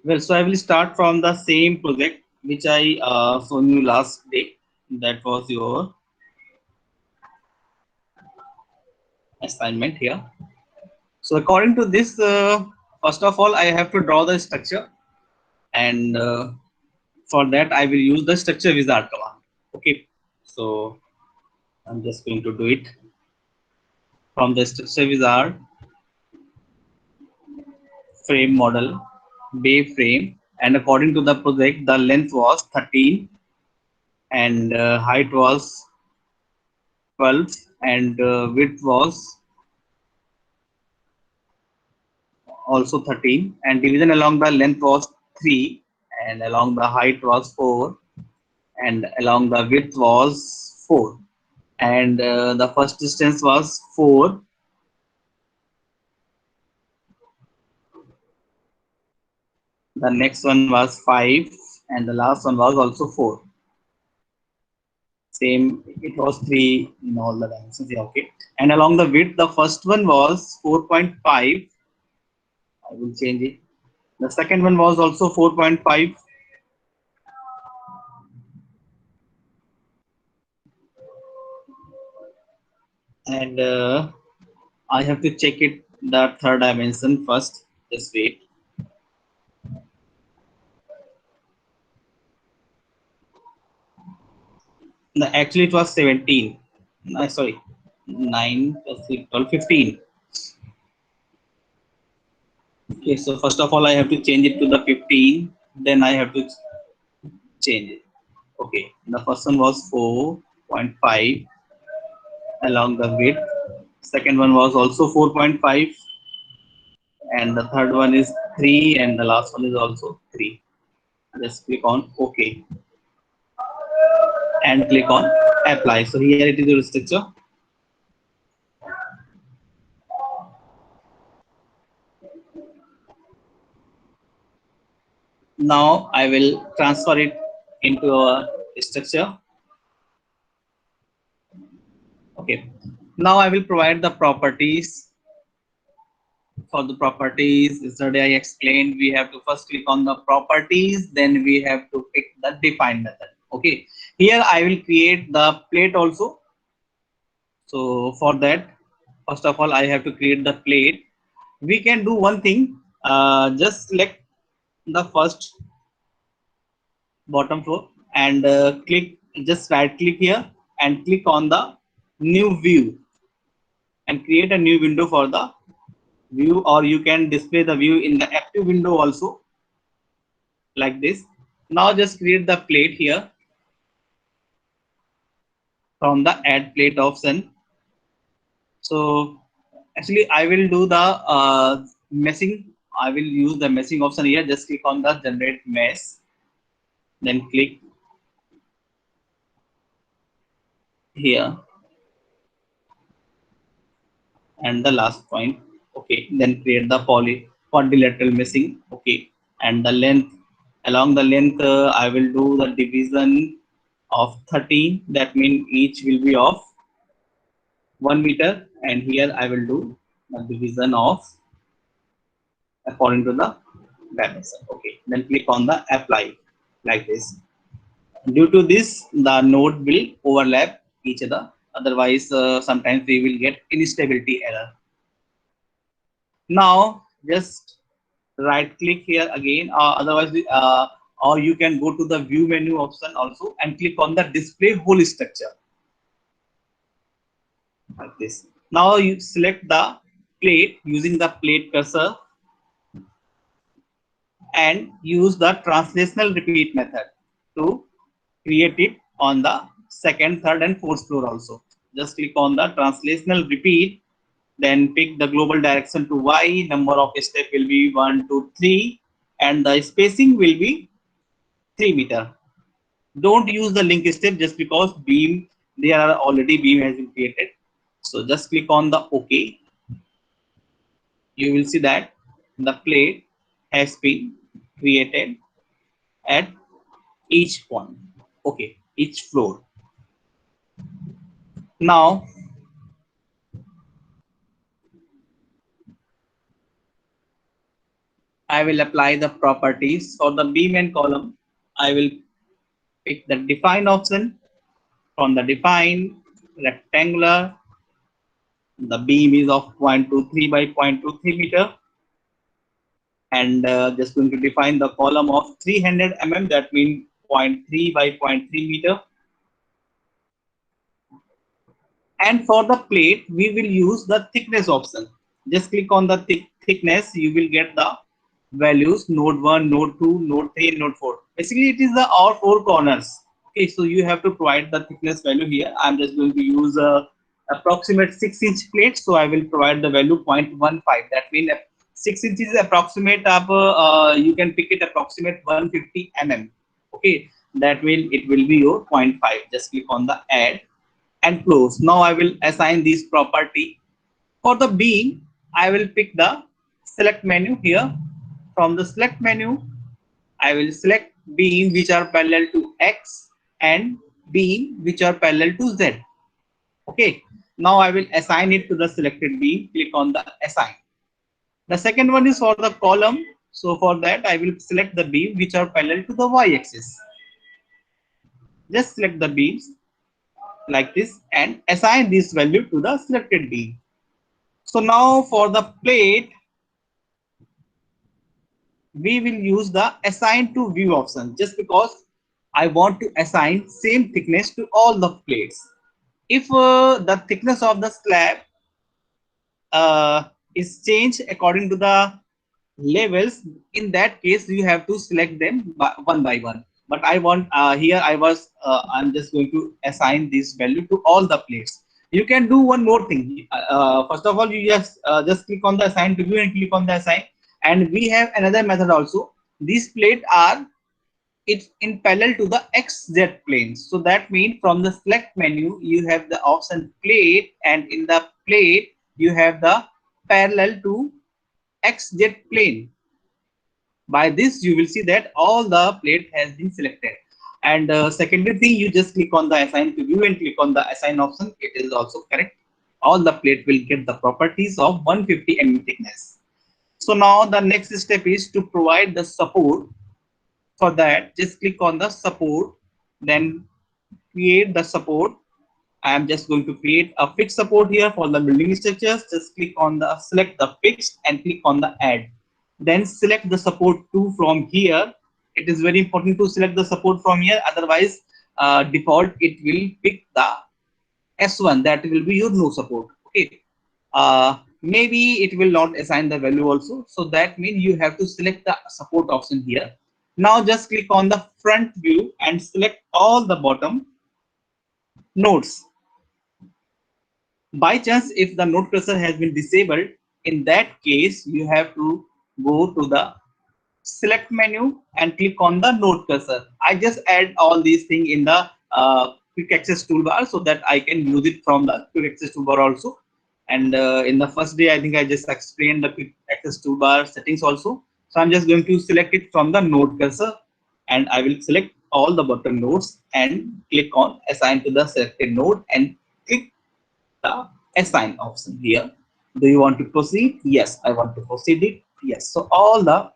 Well, so I will start from the same project which I shown you last day. That was your assignment here. So according to this, first of all, I have to draw the structure, and for that I will use the structure wizard command. Okay, so I'm just going to do it from the structure wizard frame model bay frame, and according to the project, the length was 13 and height was 12 and width was also 13 and division along the length was 3 and along the height was 4 and along the width was 4 and the first distance was 4, the next one was 5 and the last one was also 4. Same, it was 3 in all the dimensions. Yeah, okay. And along the width, the first one was 4.5. I will change it. The second one was also 4.5 and I have to check it the third dimension first. Just wait. Actually, it was 17. Sorry, 9 plus 3, 12, 15. Okay, so first of all, I have to change it to the 15. Then I have to change it. Okay, the first one was 4.5 along the width. Second one was also 4.5, and the third one is 3, and the last one is also 3. Just click on OK and click on apply. So here it is your structure. Now I will transfer it into a structure. Okay. Now I will provide the properties. For the properties, yesterday I explained we have to first click on the properties, then we have to pick the define method. Okay. Here I will create the plate also. So for that, first of all, I have to create the plate. We can do one thing. Just select the first bottom floor and click, just right click here and click on the new view and create a new window for the view, or you can display the view in the active window also like this. Now just create the plate here from the add plate option. So actually I will do the meshing. I will use the meshing option here. Just click on the generate mesh, then click here and the last point. Okay, then create the quadrilateral meshing. Okay, and the length, along the length I will do the division of 13. That means each will be of 1 meter, and here I will do the division of according to the dimension. Okay, then click on the apply like this. Due to this, the node will overlap each other, otherwise sometimes we will get instability error. Now just right click here again, otherwise or you can go to the view menu option also and click on the display whole structure like this. Now you select the plate using the plate cursor and use the translational repeat method to create it on the second, third and fourth floor also. Just click on the translational repeat, then pick the global direction to Y, number of step will be 1, 2, 3, and the spacing will be 3 meter. Don't use the link step just because beam, there are already beam has been created. So just click on the OK. You will see that the plate has been created at each point. Okay, each floor. Now I will apply the properties for the beam and column. I will pick the define option. From the define rectangular, the beam is of 0.23 by 0.23 meter, and just going to define the column of 300 mm, that means 0.3 by 0.3 meter. And for the plate, we will use the thickness option. Just click on the thickness, you will get the values node 1, node 2, node 3, node 4. Basically, it is the all four corners. Okay, so you have to provide the thickness value here. I'm just going to use a approximate 6-inch plate, so I will provide the value 0.15. That means 6 inches is approximate of you can pick it approximate 150 mm. Okay, that means it will be your 0.5. Just click on the add and close. Now I will assign this property. For the beam, I will pick the select menu here. From the select menu, I will select beam which are parallel to X and beam which are parallel to Z. Okay. Now I will assign it to the selected beam. Click on the assign. The second one is for the column. So for that, I will select the beam which are parallel to the Y axis. Just select the beams like this and assign this value to the selected beam. So now for the plate, we will use the assign to view option, just because I want to assign same thickness to all the plates. If the thickness of the slab is changed according to the levels, in that case you have to select them one by one. But I want here I'm just going to assign this value to all the plates. You can do one more thing. First of all, you just click on the assign to view and click on the assign. And we have another method also. These plates are it's in parallel to the XZ plane. So that means from the select menu, you have the option plate, and in the plate, you have the parallel to XZ plane. By this, you will see that all the plate has been selected. And secondary thing, you just click on the assign to view and click on the assign option. It is also correct. All the plate will get the properties of 150 mm thickness. So now the next step is to provide the support. For that, just click on the support, then create the support. I am just going to create a fixed support here for the building structures. Just click on the select the fixed and click on the add. Then select the support 2 from here. It is very important to select the support from here. Otherwise, default it will pick the S1, that will be your no support. Okay. Maybe it will not assign the value also. So that means you have to select the support option here. Now just click on the front view and select all the bottom nodes. By chance, if the node cursor has been disabled, in that case, you have to go to the select menu and click on the node cursor. I just add all these things in the quick access toolbar so that I can use it from the quick access toolbar also. And in the first day, I think I just explained the quick access toolbar settings also. So I'm just going to select it from the node cursor, and I will select all the bottom nodes and click on assign to the selected node and click the assign option here. Do you want to proceed? Yes, I want to proceed it. Yes. So all the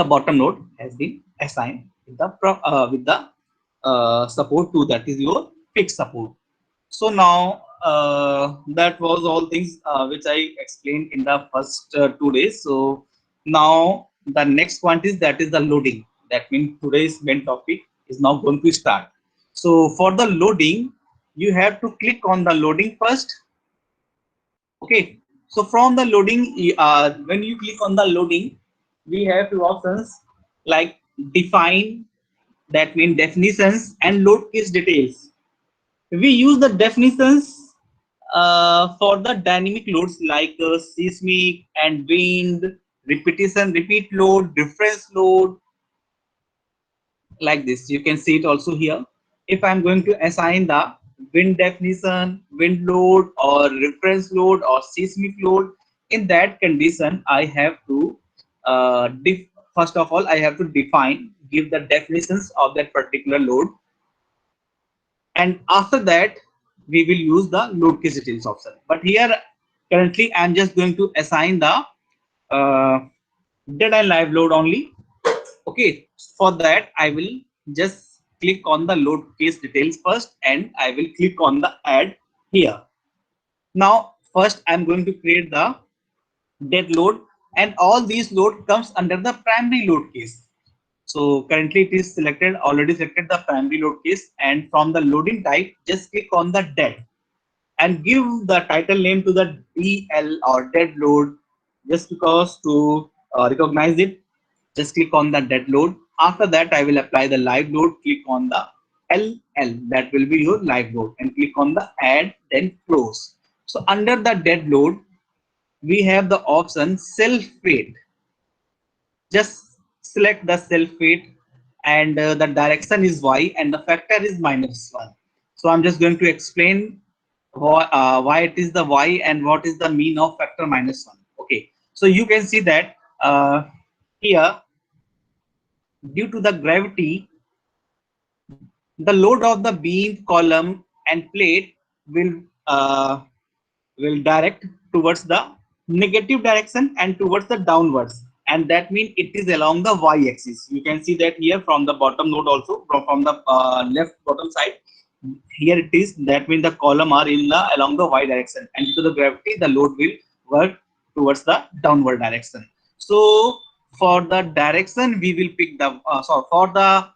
bottom node has been assigned with the support 2, that is your fixed support. So now that was all things which I explained in the first 2 days. So now the next point is that is the loading. That means today's main topic is now going to start. So for the loading, you have to click on the loading first. Okay. So from the loading, when you click on the loading, we have two options like define, that means definitions, and load case details. We use the definitions for the dynamic loads like seismic and wind, repetition, repeat load, difference load, like this. You can see it also here. If I'm going to assign the wind definition, wind load, or reference load, or seismic load, in that condition, I have to first of all, I have to give the definitions of that particular load. And after that, we will use the load case details option. But here, currently, I'm just going to assign the dead and live load only. Okay, for that I will just click on the load case details first, and I will click on the add here. Now first I'm going to create the dead load, and all these load comes under the primary load case. So currently it is selected, already selected the primary load case, and from the loading type just click on the dead and give the title name to the DL or dead load, just because to recognize it. Just click on the dead load. After that I will apply the live load. Click on the LL, that will be your live load, and click on the add, then close. So under the dead load we have the option self weight. Just select the self weight, and the direction is y and the factor is -1. So I'm just going to explain why it is the y and what is the mean of factor -1. Okay, so you can see that here, due to the gravity, the load of the beam, column and plate will uh, will direct towards the negative direction and towards the downwards, and that means it is along the y-axis. You can see that here from the bottom node also, from the left bottom side. Here it is, that means the column are in the along the y direction, and due to the gravity the load will work towards the downward direction. So for the direction we will pick the for the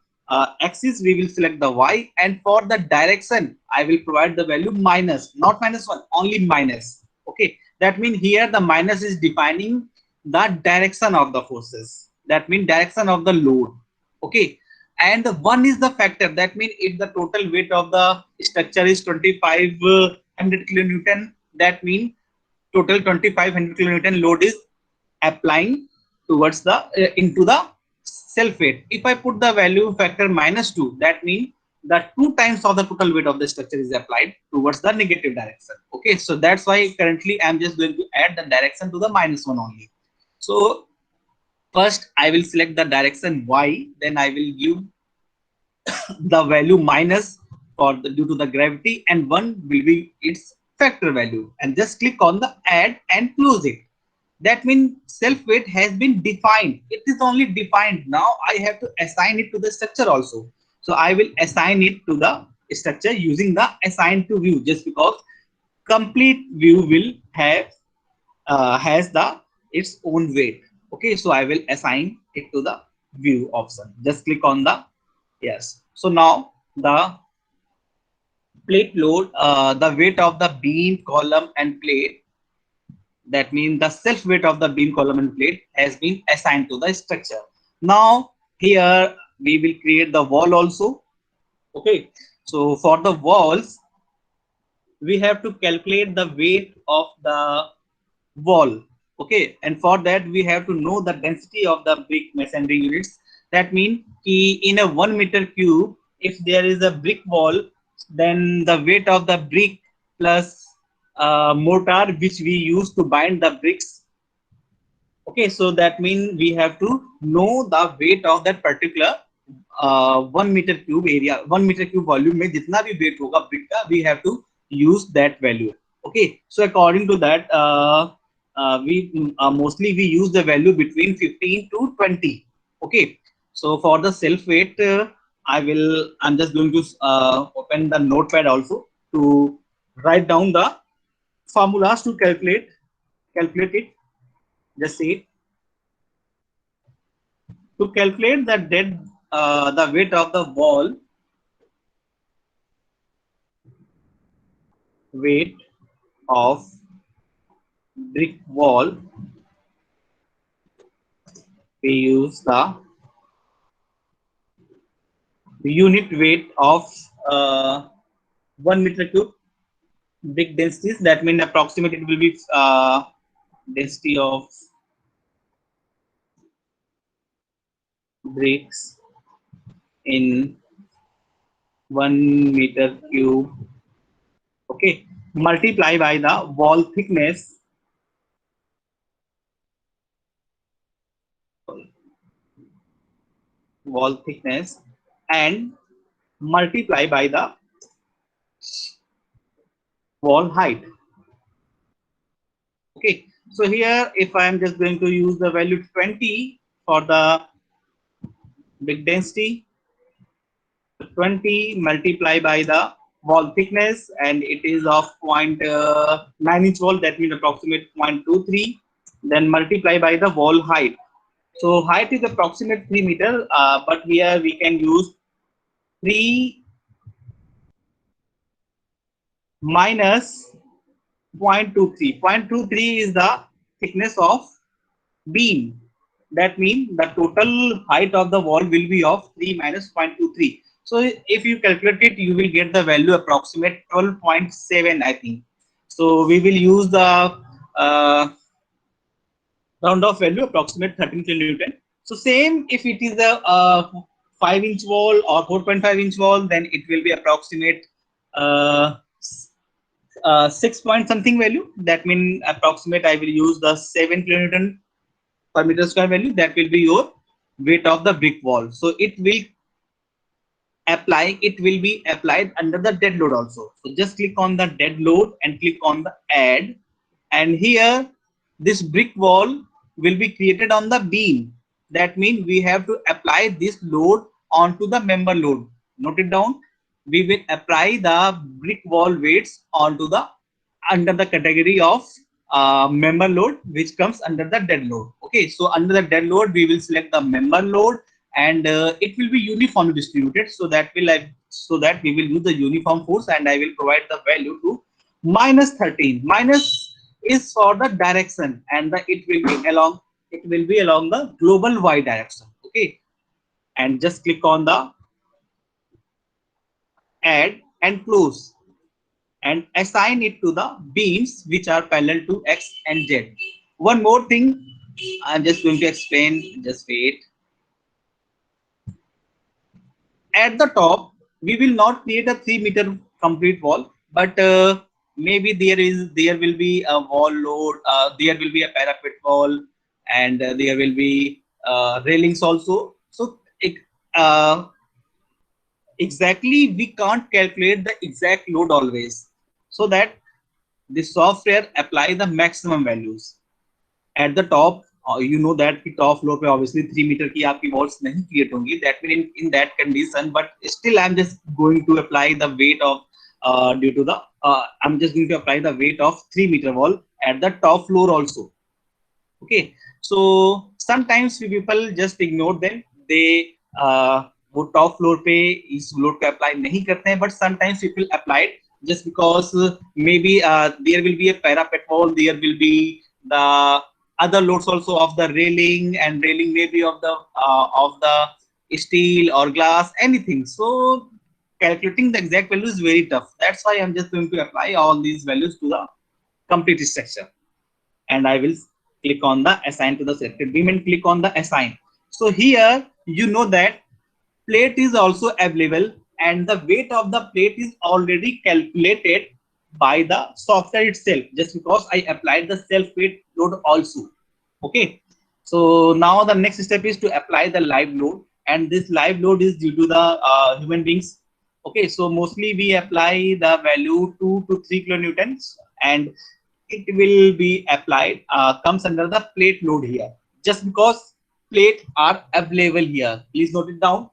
axis we will select the y, and for the direction I will provide the value minus, not -1, only minus. Okay, that means here the minus is defining the direction of the forces, that means direction of the load. Okay, and the one is the factor, that means if the total weight of the structure is 2500 kilonewton, that means total 2500 kilonewton load is applying towards the into the self weight. If I put the value factor -2, that means the 2 times of the total weight of the structure is applied towards the negative direction. Okay, so that's why currently I'm just going to add the direction to the -1 only. So first I will select the direction y, then I will give the value minus for the due to the gravity, and 1 will be its factor value, and just click on the add and close it. That means self weight has been defined. It is only defined. Now I have to assign it to the structure also. So I will assign it to the structure using the assign to view, just because complete view will have has the its own weight. Okay, so I will assign it to the view option. Just click on the yes. So now the plate load, the weight of the beam, column and plate, that means the self weight of the beam, column and plate has been assigned to the structure. Now here we will create the wall also. Okay, so for the walls we have to calculate the weight of the wall. Okay, and for that we have to know the density of the brick masonry units. That means in a 1 meter cube, if there is a brick wall, then the weight of the brick plus mortar which we use to bind the bricks. Okay, so that means we have to know the weight of that particular 1 meter cube area, 1 meter cube volume में जितना भी weight होगा brick का, we have to use that value. Okay, so according to that we mostly we use the value between 15 to 20. Okay, so for the self weight I'm just going to open the notepad also to write down the formulas to calculate it. Just see it. To calculate the weight of the wall, weight of brick wall, we use the unit weight of 1 meter cube brick densities. That means approximately it will be density of bricks in 1 meter cube. Okay, multiply by the wall thickness. Wall thickness and multiply by the wall height. Okay, So here, if I am just going to use the value 20 for the big density, 20 multiply by the wall thickness, and it is of 0.9 inch wall, that means approximate 0.23, then multiply by the wall height. So height is approximate 3 meter, but here we can use 3 minus 0.23. 0.23 is the thickness of beam. That means the total height of the wall will be of 3 minus 0.23. So if you calculate it, you will get the value approximate 12.7, I think. So we will use the round off value approximate 13 kilonewton. So same, if it is a 5-inch wall or 4.5-inch wall, then it will be approximate uh, 6 point something value. That means approximate I will use the 7 kilonewton per meter square value. That will be your weight of the brick wall. So it will be applied under the dead load also. So just click on the dead load and click on the add, and here this brick wall will be created on the beam. That means we have to apply this load onto the member load. Note it down. We will apply the brick wall weights onto the under the category of member load, which comes under the dead load. Okay, so under the dead load we will select the member load, and it will be uniformly distributed, so that we will use the uniform force, and I will provide the value to minus 13. Minus is for the direction, and it will be along the global y direction. Okay, and just click on the add and close, and assign it to the beams which are parallel to x and z. One more thing I'm just going to explain, just wait. At the top, we will not create a 3-meter complete wall, but maybe there will be a wall load, there will be a parapet wall, and there will be railings also. So uh, exactly we can't calculate the exact load always, so that the software apply the maximum values at the top. You know that the top floor पे obviously 3 meter की आपकी walls नहीं create होंगी. That means in that condition, but still I'm just going to apply the weight of due to the I'm just going to apply the weight of 3-meter wall at the top floor also. Okay, so sometimes people just ignore them. They वो top floor पे इस load को apply नहीं करते हैं, but sometimes people apply it just because maybe there will be a parapet wall, there will be the other loads also of the railing, and railing may be of the steel or glass, anything. So calculating the exact value is very tough. That's why I'm just going to apply all these values to the complete structure, and I will click on the assign to the selected beam and click on the assign. So here you know that plate is also available, and the weight of the plate is already calculated by the software itself, just because I applied the self weight load also. Okay, so now the next step is to apply the live load, and this live load is due to the human beings. Okay, so mostly we apply the value 2 to 3 kilonewtons, and it will be applied comes under the plate load here, just because plate are available here. Please note it down.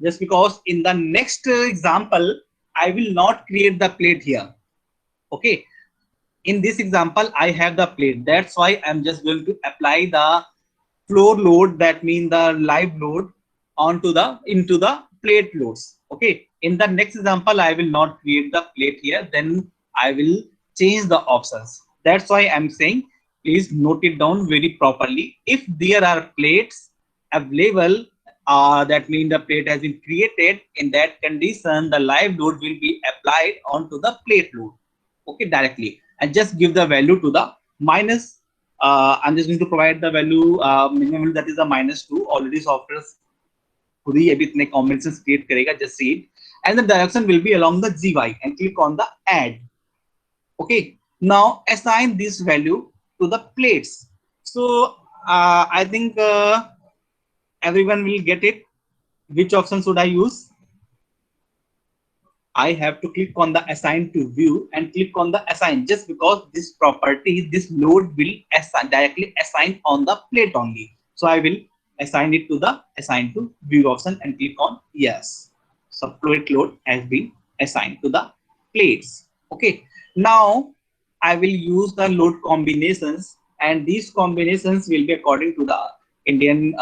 Just because in the next example I will not create the plate here. Okay, in this example I have the plate, that's why I'm just going to apply the floor load, that means the live load, onto the into the plate loads. Okay, in the next example I will not create the plate here, then I will change the options. That's why I'm saying please note it down very properly. If there are plates available, that means the plate has been created, in that condition the live load will be applied onto the plate load. Okay, directly, and just give the value to the minus. I'm just going to provide the value minimum, that is a -2. Already software खुद ही अभी इतने combinations create करेगा, just see it, and the direction will be along the GY, and click on the add. Okay, now assign this value to the plates. So I think everyone will get it. Which option should I use? I have to click on the assign to view and click on the assign, just because this property, this load will directly assign on the plate only. So I will assign it to the assign to view option and click on yes. So plate load has been assigned to the plates. Okay. Now I will use the load combinations, and these combinations will be according to the Indian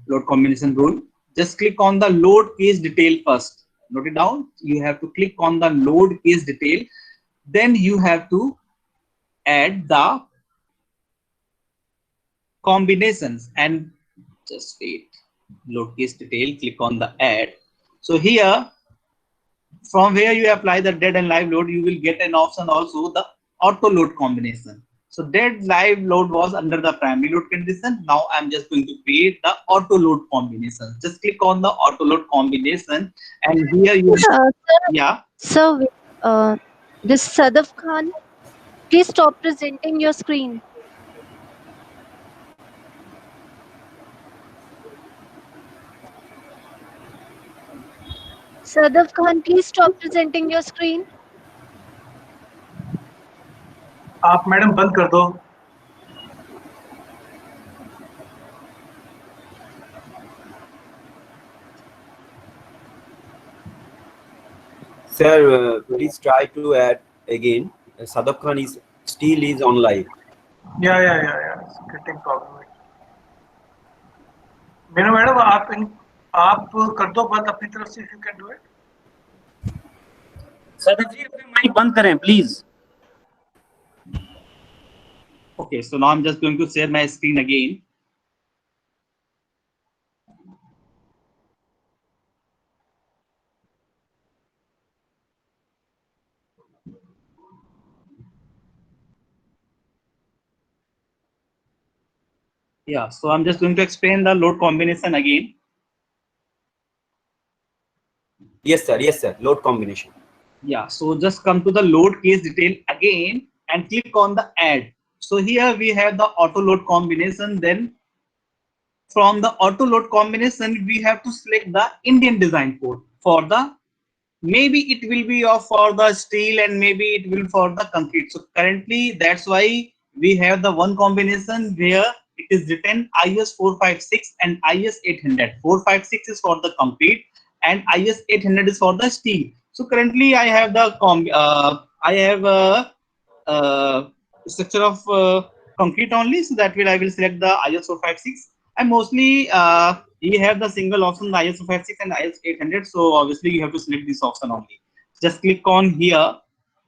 load combination rule. Just click on the load case detail first. Note it down. You have to click on the load case detail. Then you have to add the combinations, and just wait. Load case detail. Click on the add. So here, from where you apply the dead and live load, you will get an option also, the auto load combination. So dead live load was under the primary load condition. Now I'm just going to create the auto load combination. Just click on the auto load combination, and here you Sir, yeah. sir, this Sadaf Khan, please stop presenting your screen. Sadaf Khan, please stop presenting your screen. आप madam बंद कर दो. Sir, please try to add again. Sadaf Khan is still is on live. Yeah. It's getting problem. Menu madam आप कर दो बंद अपनी तरफ से, if you can do it. Sadaf जी अपने माइक बंद करें please. Okay, so now I'm just going to share my screen again. Yeah, so I'm just going to explain the load combination again. Yes, sir. Load combination. Yeah, so just come to the load case detail again and click on the add. So here we have the auto load combination. Then from the auto load combination, we have to select the Indian design code for the, maybe it will be for the steel and maybe it will for the concrete. So currently that's why we have the one combination where it is written IS 456 and IS 800. 456 is for the concrete and IS 800 is for the steel. So currently I have the structure of concrete only, so that will I will select the IS 456. And mostly you have the single option, the IS 456 and IS 800. So obviously you have to select this option only. Just click on here,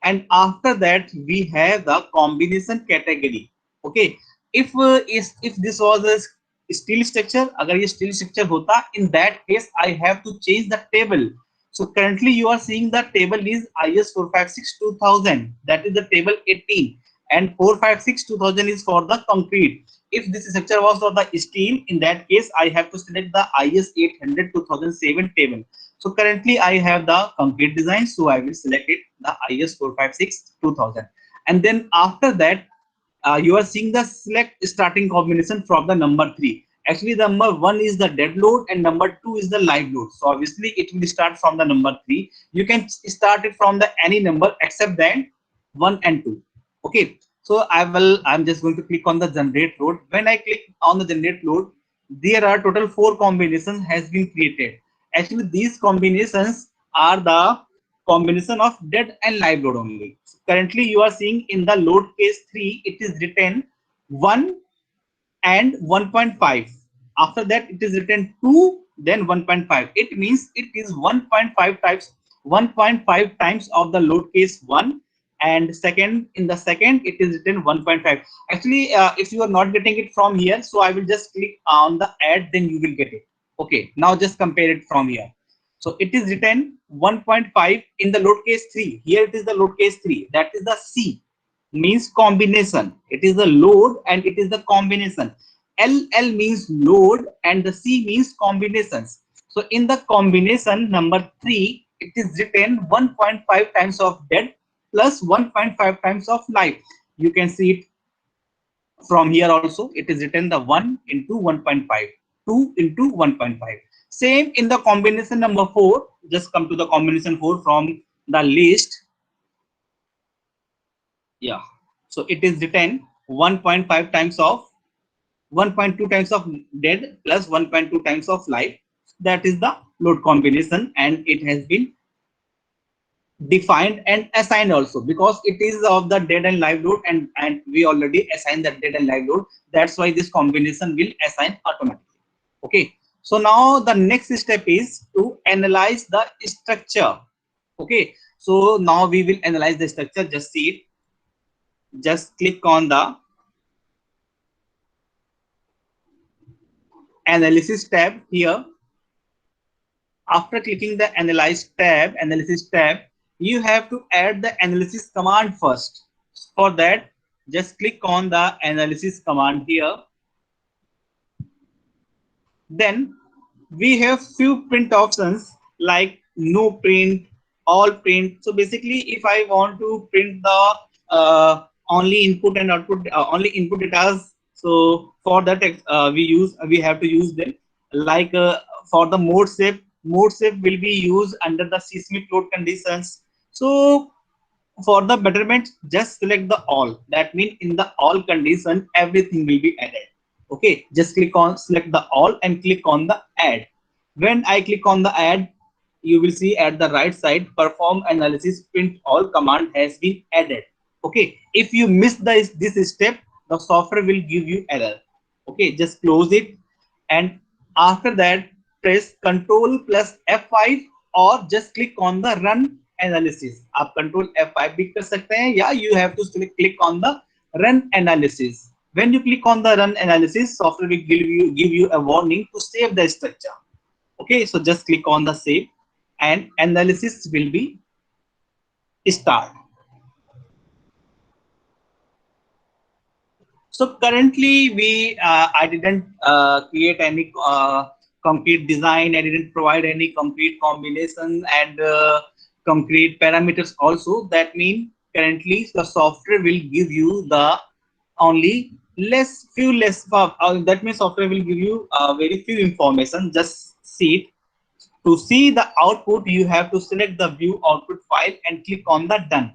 and after that we have the combination category. Okay, if this was a steel structure, agar ye steel structure hota, in that case I have to change the table. So currently you are seeing the table is IS 456 2000, that is the table 18, and 456 2000 is for the concrete. If this structure was for the steel, in that case I have to select the IS 800 2007 table. So currently I have the concrete design, so I will select it, the IS 456 2000. And then after that, you are seeing the select starting combination from the number 3. Actually, the number 1 is the dead load and number 2 is the live load. So obviously it will start from the number 3. You can start it from the any number except then 1 and 2. Okay. So I'm just going to click on the generate load. When I click on the generate load, there are total 4 combinations has been created. Actually, these combinations are the combination of dead and live load only. Currently you are seeing in the load case 3, it is written 1 and 1.5. After that it is written 2, then 1.5. It means it is 1.5 times of the load case 1, and in the second it is written 1.5. Actually, if you are not getting it from here, so I will just click on the add, then you will get it. Okay, now just compare it from here. So it is written 1.5 in the load case 3. Here it is the load case 3. That is the C, means combination. It is the load and it is the combination. L means load and the C means combinations. So in the combination number 3, it is written 1.5 times of dead plus 1.5 times of live. You can see it from here also. It is written the 1 into 1.5, 2 into 1.5. Same in the combination number 4. Just come to the combination 4 from the list. Yeah, so it is written 1.5 times of 1.2 times of dead plus 1.2 times of live. That is the load combination, and it has been defined and assigned also, because it is of the dead and live load, and we already assigned the dead and live load. That's why this combination will assign automatically. Okay, so now the next step is to analyze the structure. Okay, so now we will analyze the structure. Just see it. Just click on the analysis tab here. After clicking the analysis tab, you have to add the analysis command first. For that, just click on the analysis command here. Then we have few print options like no print, all print. So basically, if I want to print the only input and output, only input data, so for that we have to use them. Like for the mode shape will be used under the seismic load conditions. So for the betterment, just select the all. That means in the all condition, everything will be added. Okay, just click on select the all and click on the add. When I click on the add, you will see at the right side, perform analysis print all command has been added. Okay, if you miss this step, the software will give you error. Okay, just close it, and after that press Ctrl plus F5 or just click on the run analysis. आप Ctrl F5 भी कर सकते हैं, या you have to click on the run analysis. When you click on the run analysis, software will give you a warning to save the structure. Okay, so just click on the save and analysis will be start. So currently I didn't create any concrete design. I didn't provide any concrete combination and concrete parameters also. That means currently the software will give you the only that means software will give you very few information. Just see it. To see the output, you have to select the view output file and click on the done.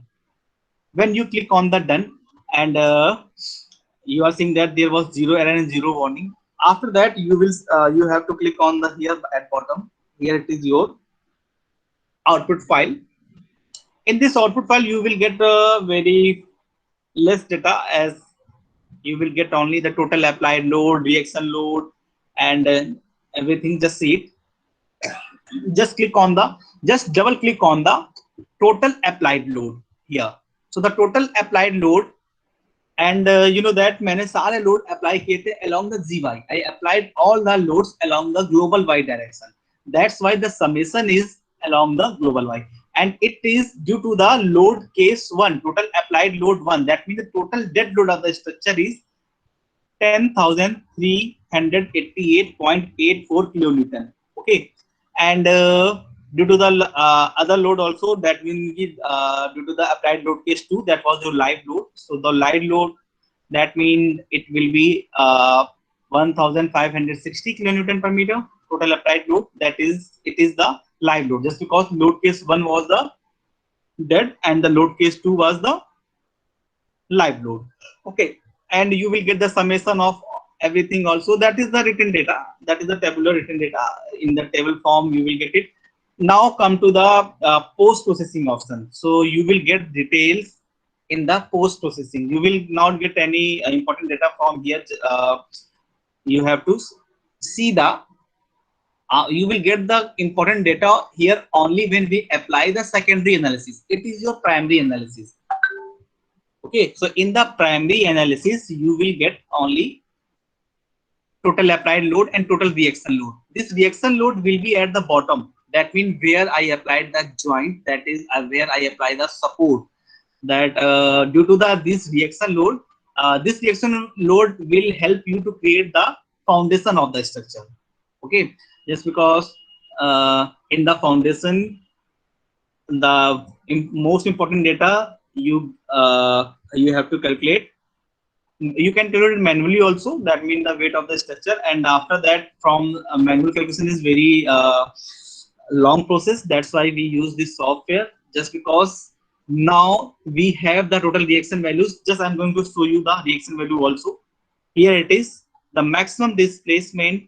When you click on the done, and you are seeing that there was 0 error and 0 warning. After that, you have to click on the here at bottom. Here it is your output file. In this output file, you will get very less data, as you will get only the total applied load, reaction load, and everything. Just see it. Just double click on the total applied load here. So the total applied load, and you know that मैंने सारे load apply किए थे along the ZY. I applied all the loads along the global Y direction. That's why the summation is along the global Y, and it is due to the load case 1, total applied load 1. That means the total dead load of the structure is 10,388.84 kilonewton. Okay, and due to the other load also, that means due to the applied load case 2, that was your live load. So the live load, that means it will be 1,560 kilonewton per meter total applied load. That is, it is the live load, just because load case 1 was the dead and the load case 2 was the live load. Okay, and you will get the summation of everything also. That is the written data, that is the tabular written data. In the table form you will get it. Now come to the post processing option. So you will get details in the post processing. You will not get any important data from here. You have to see the you will get the important data here only when we apply the secondary analysis. It is your primary analysis. Okay, so in the primary analysis, you will get only total applied load and total reaction load. This reaction load will be at the bottom. That means where I applied the joint, that is where I apply the support. That due to this reaction load will help you to create the foundation of the structure. Okay, just because in the foundation, the most important data you have to calculate. You can calculate it manually also. That means the weight of the structure, and after that, from manual calculation is very long process. That's why we use this software. just because now we have the total reaction values. Just I'm going to show you the reaction value also. Here it is, the maximum displacement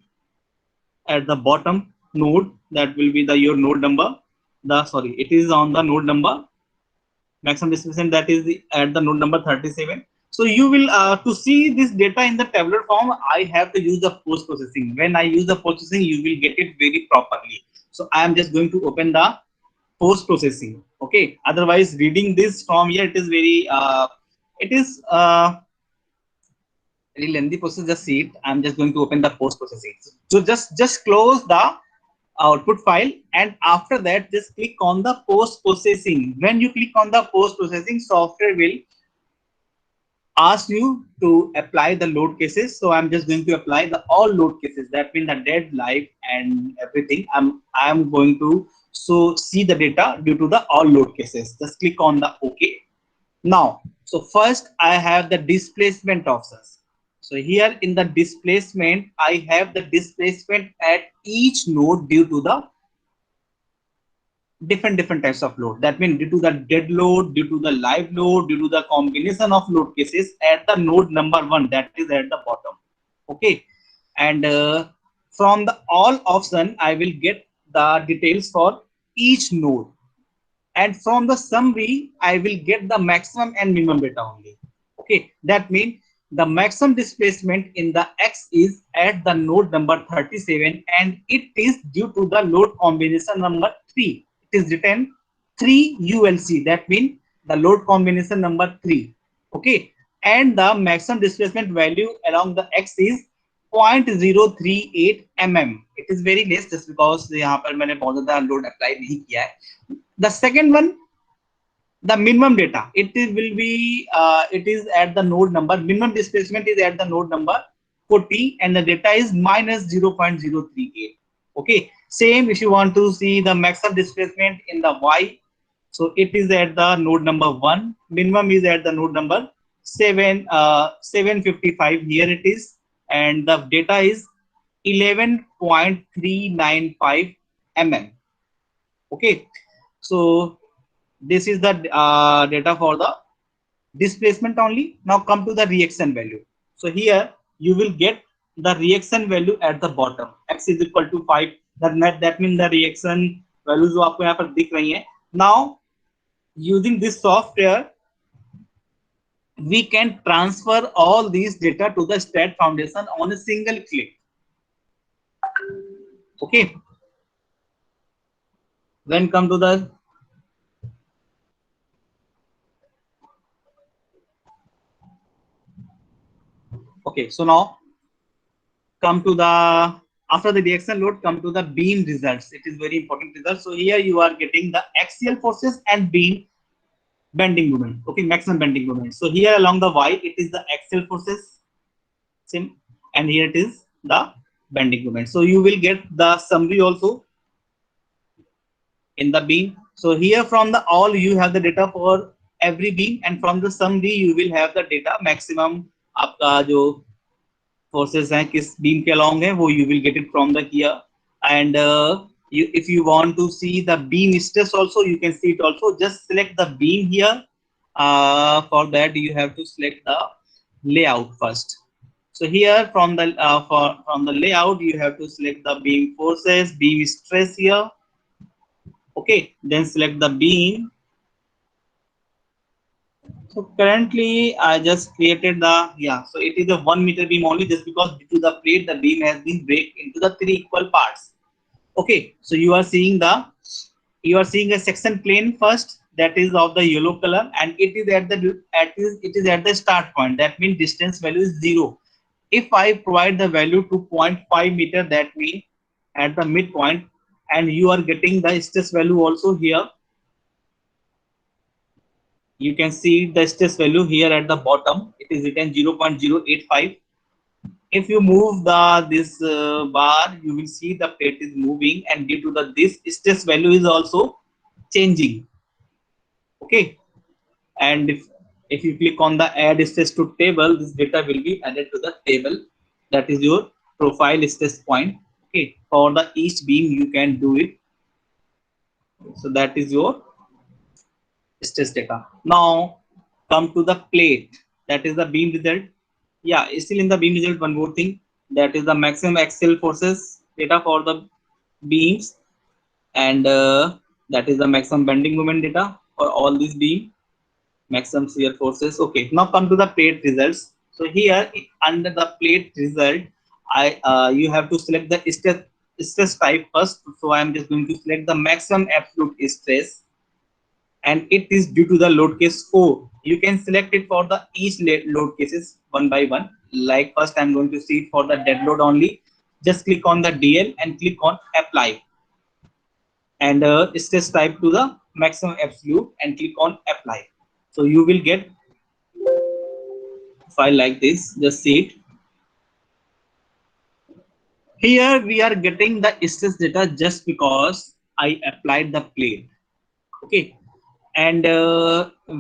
at the bottom node, that will be the your node number. It is on the node number, maximum displacement, that is at the node number 37. So you will to see this data in the tabular form, I have to use the post processing. When I use the post processing, you will get it very properly. So I am just going to open the post processing. Okay, otherwise reading this from here, it is very very lengthy process. Just see it. I'm just going to open the post processing. So just close the output file, and after that just click on the post processing. When you click on the post processing, software will ask you to apply the load cases. So I'm just going to apply the all load cases, that means the dead, live and everything. I'm going to see the data due to the all load cases. Just click on the OK. Now, so first I have the displacement options. So here in the displacement, I have the displacement at each node due to the different types of load. That means due to the dead load, due to the live load, due to the combination of load cases at the node number 1, that is at the bottom. Okay, and from the all option, I will get the details for each node, and from the summary, I will get the maximum and minimum data only. Okay, that means the maximum displacement in the X is at the node number 37, and it is due to the load combination number 3. It is written 3 ULC, that means the load combination number 3. Okay, and the maximum displacement value along the X is 0.038 mm. It is very less, just because यहाँ पर मैंने बहुत ज़्यादा load apply नहीं किया है. The second one, the minimum data, it will be it is at the node number, minimum displacement is at the node number 40, and the data is minus 0.038. Okay, same if you want to see the maximum displacement in the Y, so it is at the node number 1, minimum is at the node number 755, here it is, and the data is 11.395 mm. Okay, so this is the data for the displacement only. Now come to the reaction value. So here you will get the reaction value at the bottom. X is equal to 5. That means the reaction values जो आपको यहाँ पर दिख रही हैं. Now using this software, we can transfer all these data to the STAT Foundation on a single click. Okay. Then come to the okay, so now come to the, after the reaction load, come to the beam results. It is very important result. So here you are getting the axial forces and beam bending moment. Okay, maximum bending moment. So here along the Y, it is the axial forces, same, and here it is the bending moment. So you will get the summary also in the beam. So here from the all, you have the data for every beam, and from the summary you will have the data maximum आपका जो forces हैं किस beam के along है वो you will get it from the here, and if you want to see the beam stress also, you can see it also. Just select the beam here. For that you have to select the layout first. So here from the from the layout you have to select the beam forces, beam stress here. Okay, then select the beam. So currently I just created the, so it is a 1 meter beam only, just because due to the plate the beam has been break into the 3 equal parts. Okay, so you are seeing a section plane first, that is of the yellow color, and it is at the start point. That means distance value is 0. If I provide the value to 0.5 meter, that means at the midpoint, and you are getting the stress value also here. You can see the stress value here at the bottom. It is written 0.085. If you move this bar, you will see the plate is moving, and due to this stress value is also changing. Okay, and if you click on the add stress to table, this data will be added to the table. That is your profile stress point. Okay, for the each beam you can do it. So that is your stress data. Now come to the plate, that is the beam result. Yeah, still in the beam result, one more thing, that is the maximum axial forces data for the beams, and that is the maximum bending moment data for all these beam, maximum shear forces. Okay, now come to the plate results. So here under the plate result, you have to select the stress type first. So I am just going to select the maximum absolute stress, and it is due to the load case 4. You can select it for the each load cases one by one. Like first I'm going to see it for the dead load only. Just click on the DL and click on apply, and stress type to the maximum absolute and click on apply. So you will get file like this. Just see it. Here we are getting the stress data just because I applied the plate. Okay, and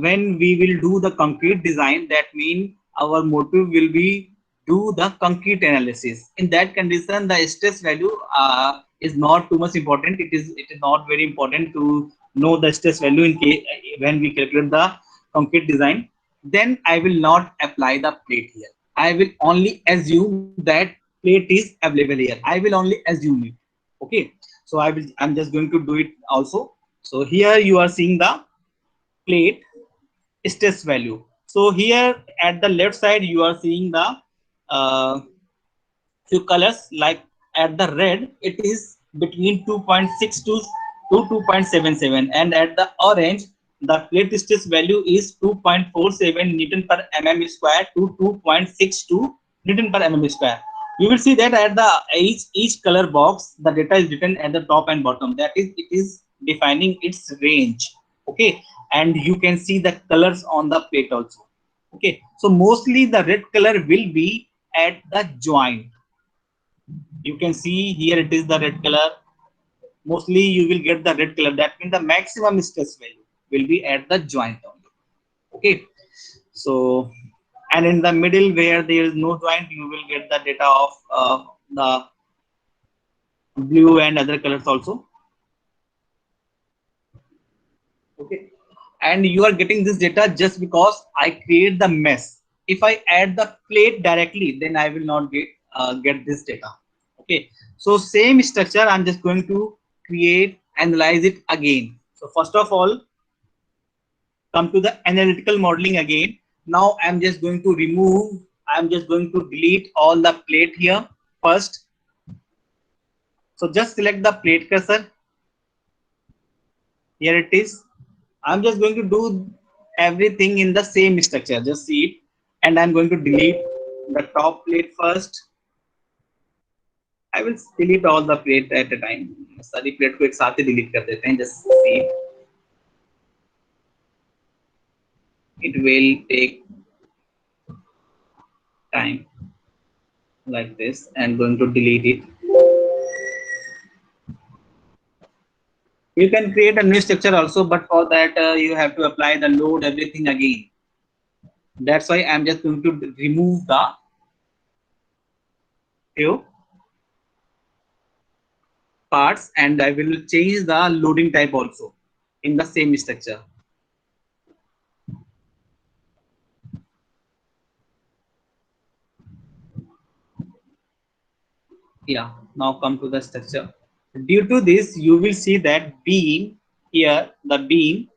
when we will do the concrete design, that means our motive will be do the concrete analysis. In that condition, the stress value is not too much important. It is not very important to know the stress value in case when we calculate the concrete design. Then I will not apply the plate here. I will only assume that plate is available here. I will only assume it. Okay, so I'm just going to do it also. So here you are seeing the plate stress value. So here at the left side you are seeing the few colors, like at the red it is between 2.62 to 2.77, and at the orange the plate stress value is 2.47 Newton per mm square to 2.62 Newton per mm square. You will see that at the each color box the data is written at the top and bottom. That is, it is defining its range. Okay, and you can see the colors on the plate also. Okay, so mostly the red color will be at the joint. You can see here it is the red color. Mostly you will get the red color. That means the maximum stress value will be at the joint only. Okay, so and in the middle where there is no joint, you will get the data of the blue and other colors also. Okay, and you are getting this data just because I create the mesh. If I add the plate directly, then I will not get this data. Okay, so same structure I'm just going to analyze it again. So first of all, come to the analytical modeling again. Now I'm just going to delete all the plate here first. So just select the plate cursor. Here it is. I'm just going to do everything in the same structure. Just see it. And I'm going to delete the top plate first. I will delete all the plate at a time. सारी plate को एक साथ ही delete कर देते हैं. Just see it. It will take time like this, and going to delete it. You can create a new structure also, but for that you have to apply the load, everything again. That's why I'm just going to remove the few parts, and I will change the loading type also in the same structure. Yeah, now come to the structure. Due to this, you will see that beam here, the beam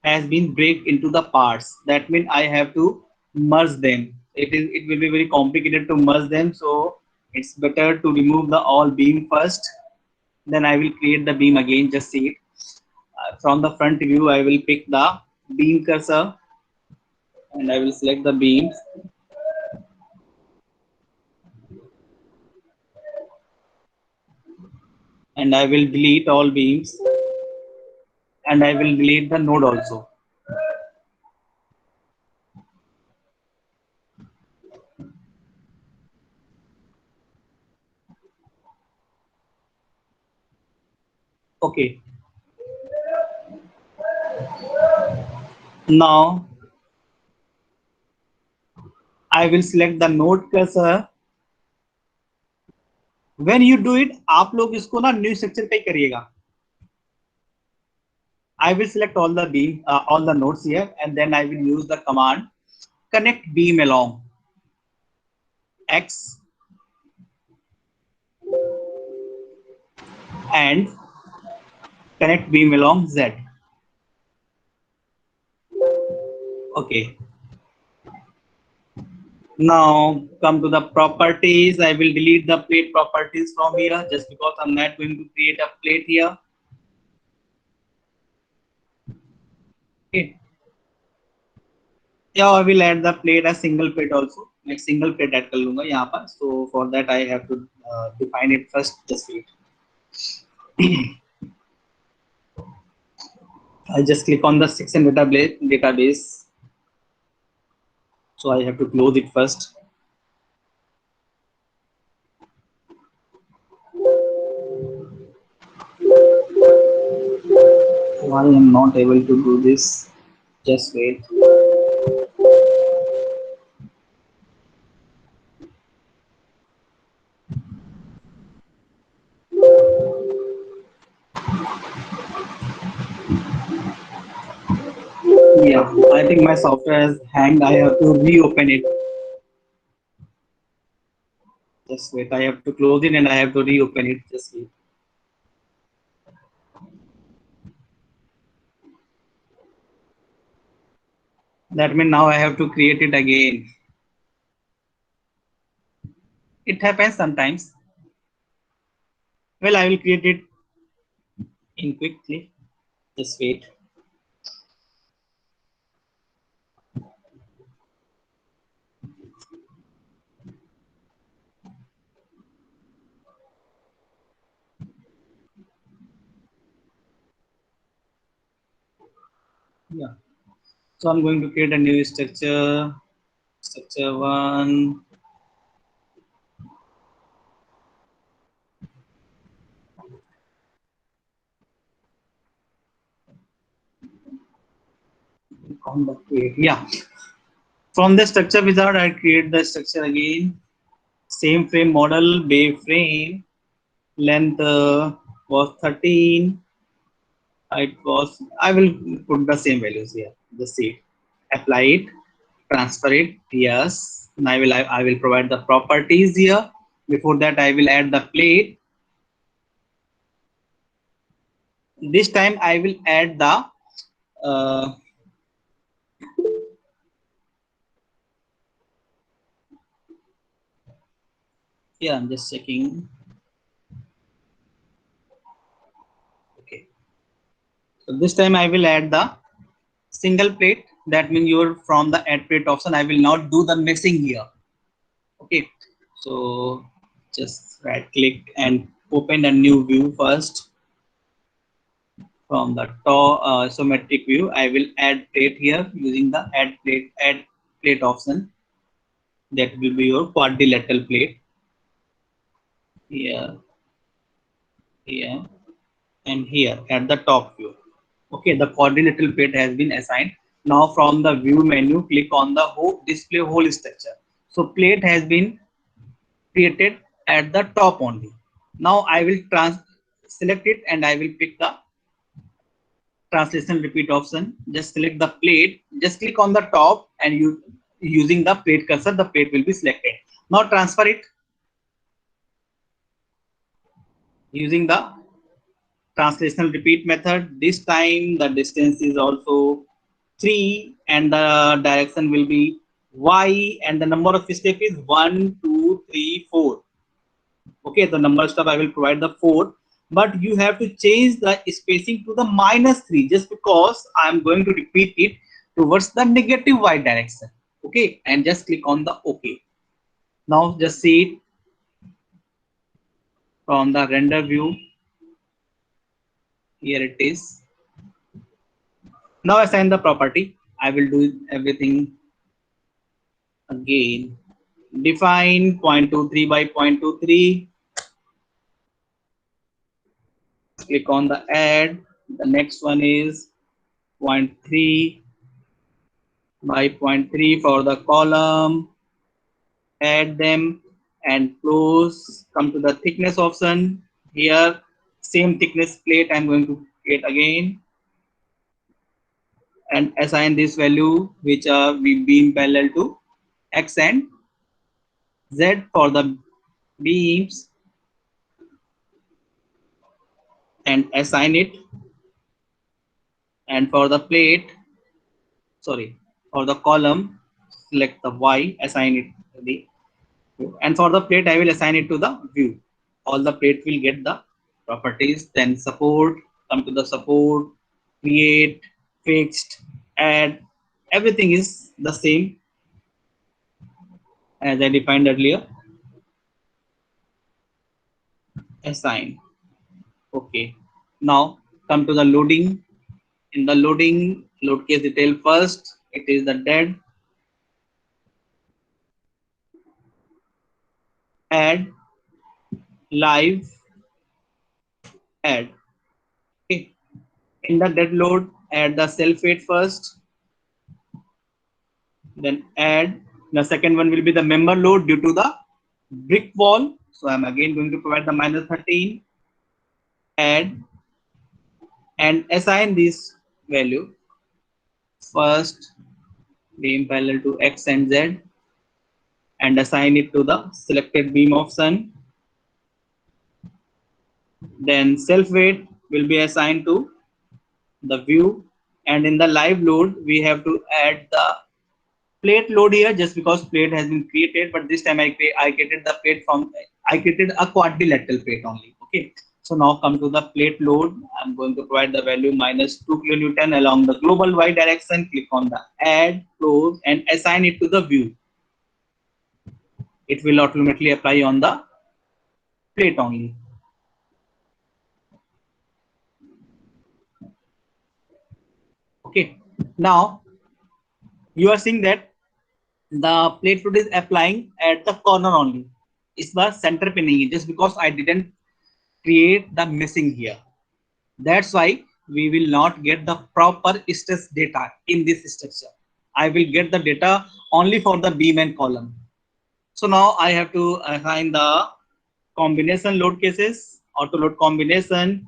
has been break into the parts. That means I have to merge them. It will be very complicated to merge them, so it's better to remove the all beam first. Then I will create the beam again. Just see it. From the front view, I will pick the beam cursor and I will select the beams. And I will delete all beams, and I will delete the node also. Okay. Now I will select the node cursor. When you do it, आप लोग इसको ना new structure पे करिएगा. I will select all the beam, all the nodes here, and then I will use the command connect beam along X and connect beam along Z. Okay. Now come to the properties. I will delete the plate properties from here just because I'm not going to create a plate here. Okay. Yeah, I will add the plate as single plate also. Like single plate add कर लूँगा यहाँ पर. So for that I have to define it first. Just wait. I just click on the 6 database. So I have to close it first. Why I am not able to do this? Just wait. Yeah, I think my software has hanged. I have to reopen it. Just wait. I have to close it and I have to reopen it. Just wait. That means now I have to create it again. It happens sometimes. Well, I will create it in quickly. Just wait. Yeah. So I'm going to create a new structure. Structure 1. Yeah. From the structure wizard, I create the structure again. Same frame model, bay frame. Length was 13. It was. I will put the same values here. Just see. Apply it. Transfer it. Yes. And I will provide the properties here. Before that, I will add the plate. This time, I will add the yeah, I'm just checking. Okay. So this time I will add the single plate. That means you're from the add plate option. I will not do the mixing here. Okay. So just right click and open a new view first. From the top isometric view, I will add plate here using the add plate option. That will be your quadrilateral plate. Here, here, and here at the top view. Okay, the quadrilateral plate has been assigned. Now from the view menu, click on the whole display whole structure. So plate has been created at the top only. Now I will select it and I will pick the translation repeat option. Just select the plate. Just click on the top and using the plate cursor, the plate will be selected. Now transfer it using the translational repeat method. This time the distance is also 3 and the direction will be y and the number of step is 1, 2, 3, 4. Okay, the number of step I will provide the 4, but you have to change the spacing to the -3 just because I am going to repeat it towards the negative y direction. Okay, and just click on the OK. Now just see it from the render view. Here it is. Now assign the property. I will do everything again. Define 0.23 by 0.23. Click on the add. The next one is 0.3 by 0.3 for the column. Add them and close. Come to the thickness option. Here, same thickness plate I'm going to create again. and assign this value which are we beam parallel to X and Z for the beams, and assign it, and for the plate, sorry, for the column, select the Y, assign it to the, and for the plate I will assign it to the view. All the plate will get the properties. Then support, come to the support, create, fixed, add, everything is the same as I defined earlier. Assign. Okay. Now come to the loading. In the loading, load case detail first, it is the dead, add, live, add. Okay. In the dead load, add the self weight first, then add. The second one will be the member load due to the brick wall. So I'm again going to provide the -13, add, and assign this value first beam parallel to X and Z, and assign it to the selected beam of sun. Then self weight will be assigned to the view, and in the live load we have to add the plate load here, just because plate has been created, but this time I created the plate from, I created a quadrilateral plate only. Okay, so now come to the plate load. I'm going to provide the value -2 kilonewton along the global y direction. Click on the add, close, and assign it to the view. It will automatically apply on the plate only. Okay, now you are seeing that the plate load is applying at the corner only. It's the center pinning, just because I didn't create the missing here. That's why we will not get the proper stress data in this structure. I will get the data only for the beam and column. So now I have to assign the combination load cases, auto load combination,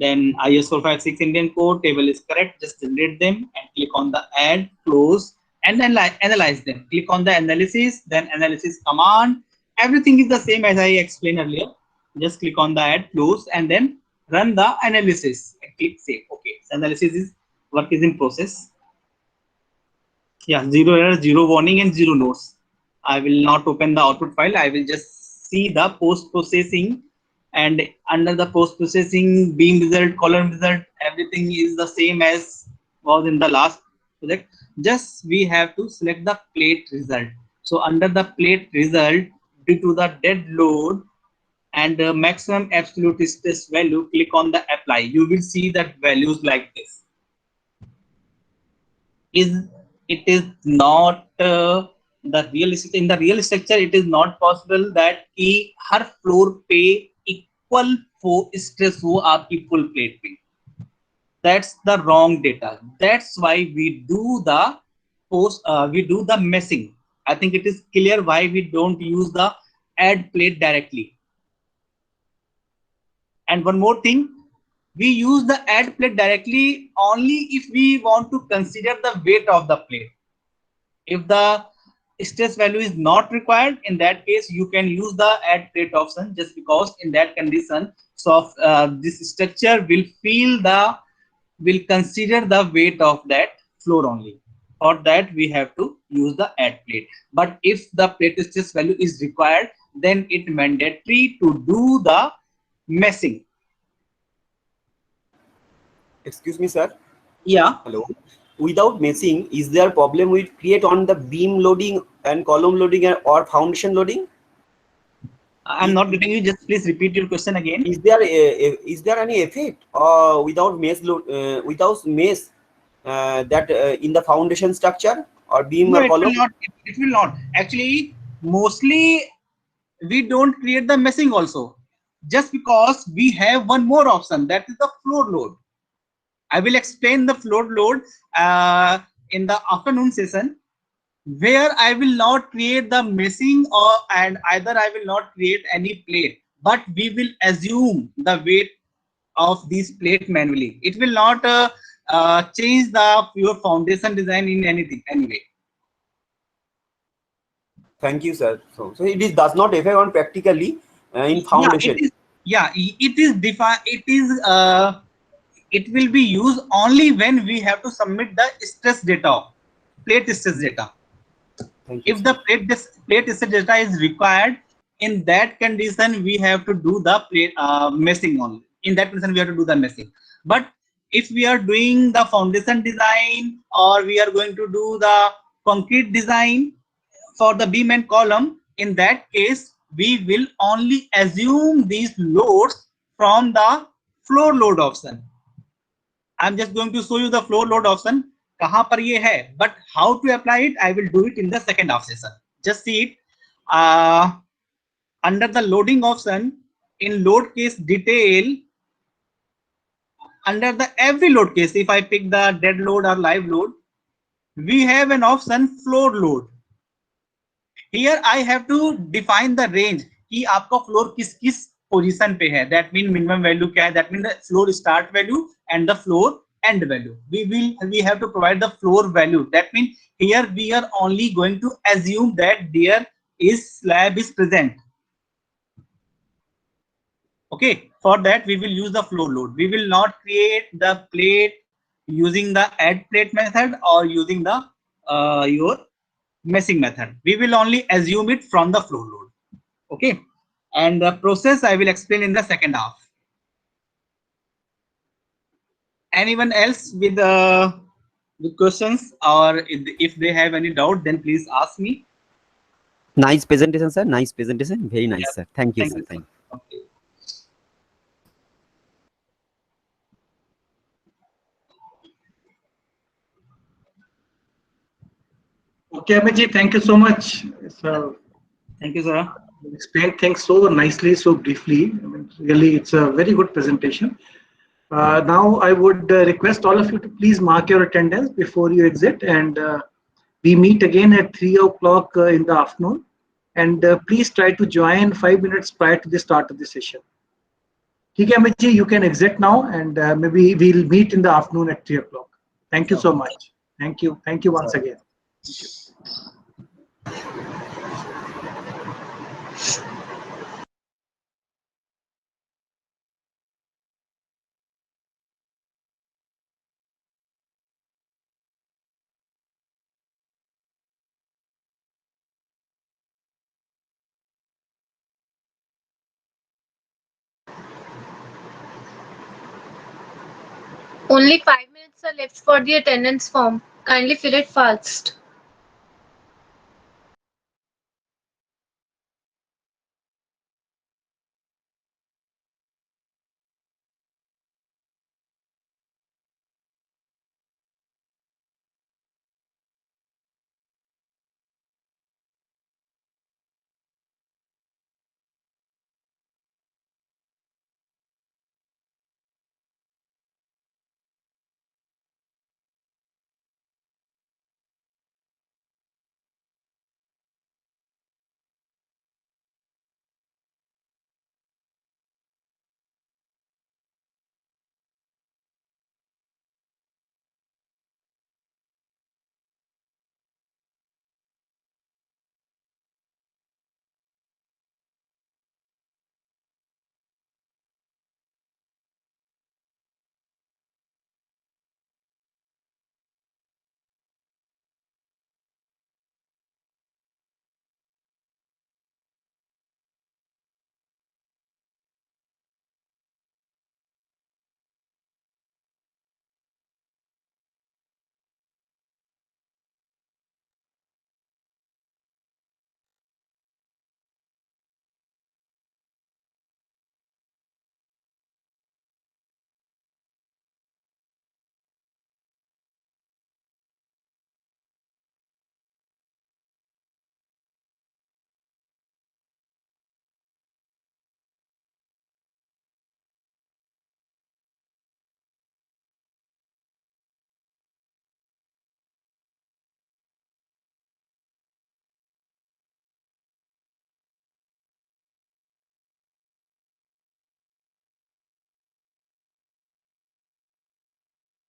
then IS 456 Indian code, table is correct, just generate them and click on the add, close, and then analyze them. Click on the analysis, then analysis command. Everything is the same as I explained earlier. Just click on the add, close, and then run the analysis and click save. Okay, so analysis is work is in process. Yeah, 0 error, 0 warning, and 0 notes. I will not open the output file. I will just see the post processing, and under the post processing beam result, column result, everything is the same as was in the last project. Just we have to select the plate result. So under the plate result, due to the dead load and maximum absolute stress value, click on the apply. You will see that values like this. It is not the real, in the real structure it is not possible that कि हर floor पे equal stress हो आपकी full plate पे. That's the wrong data. That's why we do the meshing. I think it is clear why we don't use the add plate directly. And one more thing, we use the add plate directly only if we want to consider the weight of the plate. If the stress value is not required, in that case you can use the add plate option, just because in that condition, so this structure will consider the weight of that floor only. For that we have to use the add plate. But if the plate stress value is required, then it mandatory to do the meshing. Excuse me, sir. Yeah. Hello. Without meshing, is there a problem with create on the beam loading and column loading or foundation loading? I'm not getting you. Just please repeat your question again. Is there any effect without mesh load without mesh that in the foundation structure or beam No, or column? it will not. Actually, mostly we don't create the meshing also, just because we have one more option, that is the floor load. I will explain the floor load in the afternoon session, where I will not create the meshing and either I will not create any plate, but we will assume the weight of these plate manually. It will not change your foundation design in anything, anyway. Thank you, sir. So does not affect on practically in foundation. It is defined. It will be used only when we have to submit the stress data, plate stress data. Thank you, If sir. the plate stress data is required, in that condition we have to do the plate meshing only. In that condition we have to do the meshing. But if we are doing the foundation design, or we are going to do the concrete design for the beam and column, in that case we will only assume these loads from the floor load option. I'm just going to show you the floor load option. कहाँ पर ये है, but how to apply it, I will do it in the second half session. Just see it. Under the loading option, in load case detail, under the every load case, if I pick the dead load or live load, we have an option floor load. Here I have to define the range कि आपका floor किस position पे है. That means minimum value क्या है? That means the floor start value and the floor end value. We have to provide the floor value. That means here we are only going to assume that there is slab is present. Okay, for that we will use the floor load. We will not create the plate using the add plate method or using the your meshing method. We will only assume it from the floor load. Okay, and the process I will explain in the second half. Anyone else with questions, or if they have any doubt, then please ask me. Nice presentation, sir. Nice presentation. Very nice, Yeah. sir. Thank you, Thank sir. you. Thank you. Okay. Okay, Amit, thank you so much. So Thank you, sir. you explained things so nicely, so briefly. I mean, really, it's a very good presentation. Now, I would request all of you to please mark your attendance before you exit, and we meet again at 3 o'clock in the afternoon. And please try to join 5 minutes prior to the start of the session. Okay, Amit, you can exit now, and maybe we'll meet in the afternoon at 3 o'clock. Thank you so much. Thank you. Thank you once again. Thank you. Only 5 minutes are left for the attendance form. Kindly fill it fast.